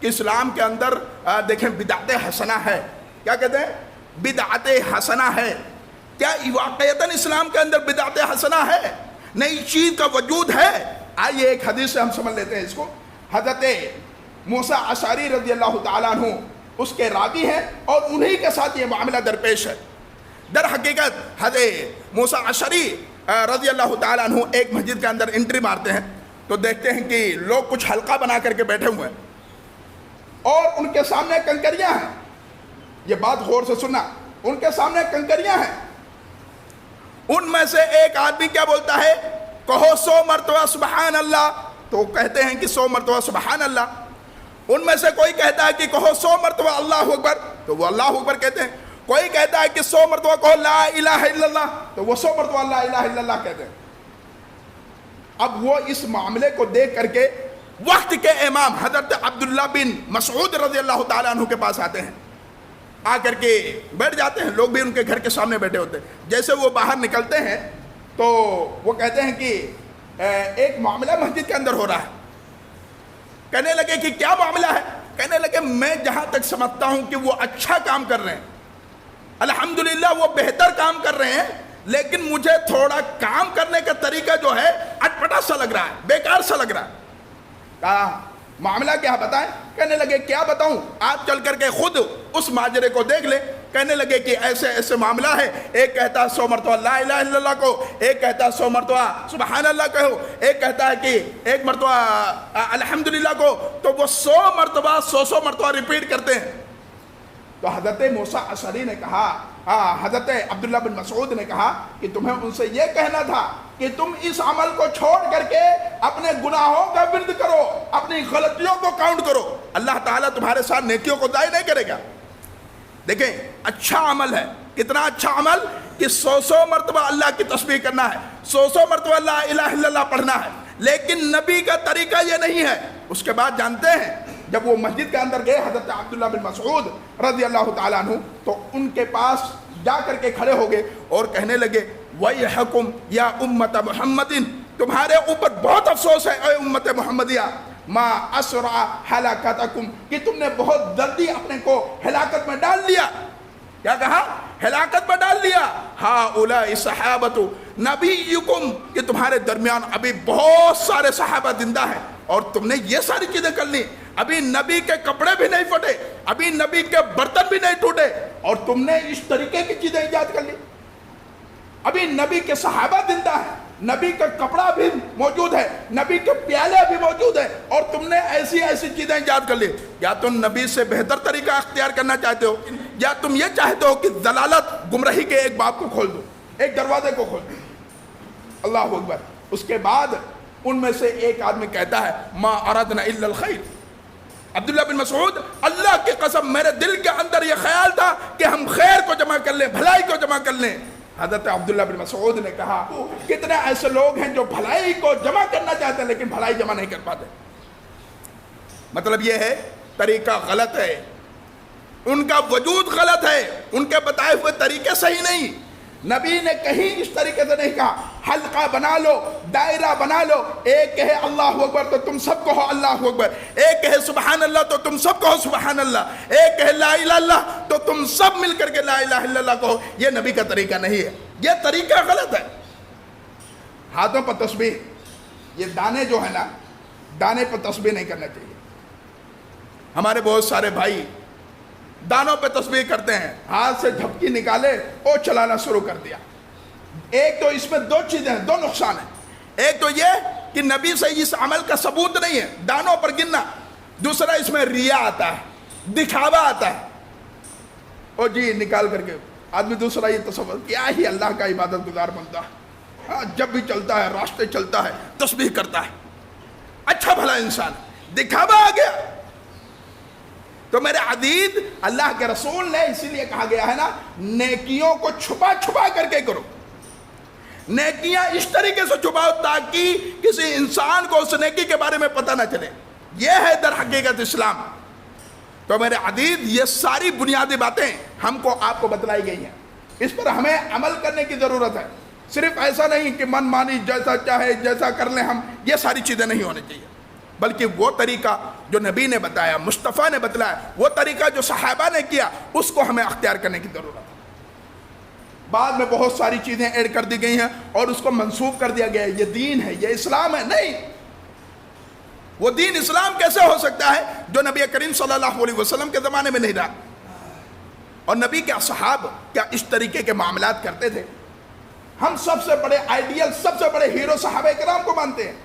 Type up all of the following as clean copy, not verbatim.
کہ اسلام کے اندر دیکھیں بدعت حسنہ ہے. کیا کہتے ہیں؟ بدعت حسنہ ہے. کیا واقعتاً اسلام کے اندر بدعت حسنہ ہے؟ نئی چیز کا وجود ہے. آئیے ایک حدیث سے ہم سمجھ لیتے ہیں اس کو. حضرت موسیٰ اشعری رضی اللہ تعالیٰ عنہ اس کے راوی ہیں اور انہی کے ساتھ یہ معاملہ درپیش ہے. در حقیقت حضرت موسیٰ اشعری رضی اللہ تعالیٰ عنہ ایک مسجد کے اندر انٹری مارتے ہیں تو دیکھتے ہیں کہ لوگ کچھ حلقہ بنا کر کے بیٹھے ہوئے ہیں اور ان کے سامنے کنکریاں ہیں. یہ بات غور سے سننا. ان کے سامنے کنکریاں ہیں. ان میں سے ایک آدمی کیا بولتا ہے؟ کہو 100 مرتبہ سبحان اللہ. تو کہتے ہیں کہ 100 مرتبہ سبحان اللہ. ان میں سے کوئی کہتا ہے کہ کہو 100 مرتبہ اللہ اکبر. تو وہ اللہ اکبر کہتے ہیں. کوئی کہتا ہے کہ 100 مرتبہ کہو لا الہ الا اللہ. تو وہ 100 مرتبہ لا الہ الا اللہ کہتے ہیں. اب وہ اس معاملے کو دیکھ کر کے وقت کے امام حضرت عبداللہ بن مسعود رضی اللہ تعالیٰ عنہ کے پاس آتے ہیں. آ کر کے بیٹھ جاتے ہیں. لوگ بھی ان کے گھر کے سامنے بیٹھے ہوتے ہیں. جیسے وہ باہر نکلتے ہیں تو وہ کہتے ہیں کہ ایک معاملہ مسجد کے اندر ہو رہا ہے. کہنے لگے کہ کیا معاملہ ہے؟ کہنے لگے میں جہاں تک سمجھتا ہوں کہ وہ اچھا کام کر رہے ہیں, الحمدللہ وہ بہتر کام کر رہے ہیں, لیکن مجھے تھوڑا کام کرنے کا طریقہ جو ہے اٹپٹا سا لگ رہا ہے, بیکار سا لگ رہا ہے. کہا معاملہ کیا بتائیں؟ کہنے لگے کیا بتاؤں, آپ چل کر کے خود اس ماجرے کو دیکھ لیں. کہنے لگے کہ ایسے ایسے معاملہ ہے. ایک کہتا ہے 100 مرتبہ لا الہ الا اللہ کو, ایک کہتا ہے 100 مرتبہ سبحان اللہ کہو, ایک کہتا ہے کہ ایک مرتبہ الحمدللہ کو. تو وہ 100 مرتبہ 100 مرتبہ ریپیٹ کرتے ہیں. تو حضرت موسیٰ اشعری نے کہا, حضرت عبداللہ بن مسعود نے کہا کہ تمہیں ان سے یہ کہنا تھا کہ تم اس عمل کو چھوڑ کر کے اپنے گناہوں کا ورد کرو, اپنی غلطیوں کو کاؤنٹ کرو. اللہ تعالیٰ تمہارے ساتھ نیکیوں کو ضائع نہیں کرے گا. دیکھیں اچھا عمل ہے. کتنا اچھا عمل کہ 100 مرتبہ اللہ کی تسبیح کرنا ہے, 100 مرتبہ لا الہ الا اللہ پڑھنا ہے. لیکن نبی کا طریقہ یہ نہیں ہے. اس کے بعد جانتے ہیں جب وہ مسجد کے اندر گئے حضرت عبداللہ بن مسعود رضی اللہ تعالیٰ عنہ, تو ان کے پاس جا کر کے کھڑے ہو گئے اور کہنے لگے وَيْحَكُمْ یا امت محمد, تمہارے اوپر بہت افسوس ہے اے امت محمدیہ, ما اسرع ہلاکتکم, کہ تم نے بہت جلدی اپنے کو ہلاکت میں ڈال لیا. کیا کہا؟ ہلاکت میں ڈال لیا. ہؤلاء صحابۃ نبیکم, کہ تمہارے درمیان ابھی بہت سارے صحابہ زندہ ہیں اور تم نے یہ ساری چیزیں کر لی. ابھی نبی کے کپڑے بھی نہیں پھٹے, ابھی نبی کے برتن بھی نہیں ٹوٹے, اور تم نے اس طریقے کی چیزیں ایجاد کر لی. ابھی نبی کے صحابہ زندہ ہیں, نبی کا کپڑا بھی موجود ہے, نبی کے پیالے بھی موجود ہیں, اور تم نے ایسی ایسی چیزیں ایجاد کر لی. یا تم نبی سے بہتر طریقہ اختیار کرنا چاہتے ہو, یا تم یہ چاہتے ہو کہ ضلالت گمراہی کے ایک باب کو کھول دو, ایک دروازے کو کھول دو. اللہ اکبر. اس کے بعد ان میں سے ایک آدمی کہتا ہے ما اردنا الا الخیر. عبداللہ بن مسعود, اللہ کی قسم میرے دل کے اندر یہ خیال تھا کہ ہم خیر کو جمع کر لیں, بھلائی کو جمع کر لیں. حضرت عبداللہ بن مسعود نے کہا کتنے ایسے لوگ ہیں جو بھلائی کو جمع کرنا چاہتے ہیں لیکن بھلائی جمع نہیں کر پاتے. مطلب یہ ہے طریقہ غلط ہے, ان کا وجود غلط ہے, ان کے بتائے ہوئے طریقے صحیح نہیں. نبی نے کہیں اس طریقے سے نہیں کہا حلقہ بنا لو, دائرہ بنا لو, ایک کہے اللہ اکبر تو تم سب کہو اللہ اکبر, ایک کہے سبحان اللہ تو تم سب کہو سبحان اللہ, ایک کہے لا الہ الا اللہ تو تم سب مل کر کے لا الہ الا اللہ کہو. یہ نبی کا طریقہ نہیں ہے, یہ طریقہ غلط ہے. ہاتھوں پر تسبیح, یہ دانے جو ہے نا, دانے پر تسبیح نہیں کرنا چاہیے. ہمارے بہت سارے بھائی دانوں پہ تسبیح کرتے ہیں, ہاتھ سے جھپکی نکالے اور چلانا شروع کر دیا. ایک تو اس میں 2 چیزیں ہیں, 2 نقصان ہیں. ایک تو یہ کہ نبی سے اس عمل کا ثبوت نہیں ہے, دانوں پر گننا. دوسرا اس میں ریا آتا ہے, دکھاوا آتا ہے. اور جی نکال کر کے آدمی دوسرا یہ تصور کیا ہی اللہ کا عبادت گزار بنتا ہے, جب بھی چلتا ہے راستے چلتا ہے تسبیح کرتا ہے, اچھا بھلا انسان. دکھاوا آ گیا. تو میرے عزیز اللہ کے رسول نے اسی لیے کہا گیا ہے نا, نیکیوں کو چھپا چھپا کر کے کرو. نیکیاں اس طریقے سے چھپاؤ تاکہ کسی انسان کو اس نیکی کے بارے میں پتہ نہ چلے. یہ ہے در حقیقت اسلام. تو میرے عزیز یہ ساری بنیادی باتیں ہم کو آپ کو بتلائی گئی ہیں, اس پر ہمیں عمل کرنے کی ضرورت ہے. صرف ایسا نہیں کہ من مانی جیسا چاہے جیسا کر لیں ہم, یہ ساری چیزیں نہیں ہونی چاہیے. بلکہ وہ طریقہ جو نبی نے بتایا، مصطفیٰ نے بتلایا، وہ طریقہ جو صحابہ نے کیا، اس کو ہمیں اختیار کرنے کی ضرورت ہے۔ بعد میں بہت ساری چیزیں ایڈ کر دی گئی ہیں اور اس کو منسوخ کر دیا گیا ہے، یہ دین ہے، یہ اسلام ہے۔ نہیں، وہ دین اسلام کیسے ہو سکتا ہے جو نبی کریم صلی اللہ علیہ وسلم کے زمانے میں نہیں رہا؟ اور نبی کے اصحاب کیا اس طریقے کے معاملات کرتے تھے؟ ہم سب سے بڑے آئیڈیل، سب سے بڑے ہیرو صحابہ کرام کو مانتے ہیں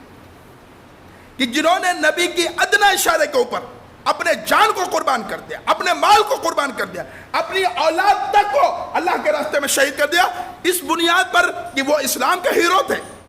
کہ جنہوں نے نبی کی ادنی اشارے کے اوپر اپنے جان کو قربان کر دیا، اپنے مال کو قربان کر دیا، اپنی اولاد تک کو اللہ کے راستے میں شہید کر دیا، اس بنیاد پر کہ وہ اسلام کے ہیرو تھے۔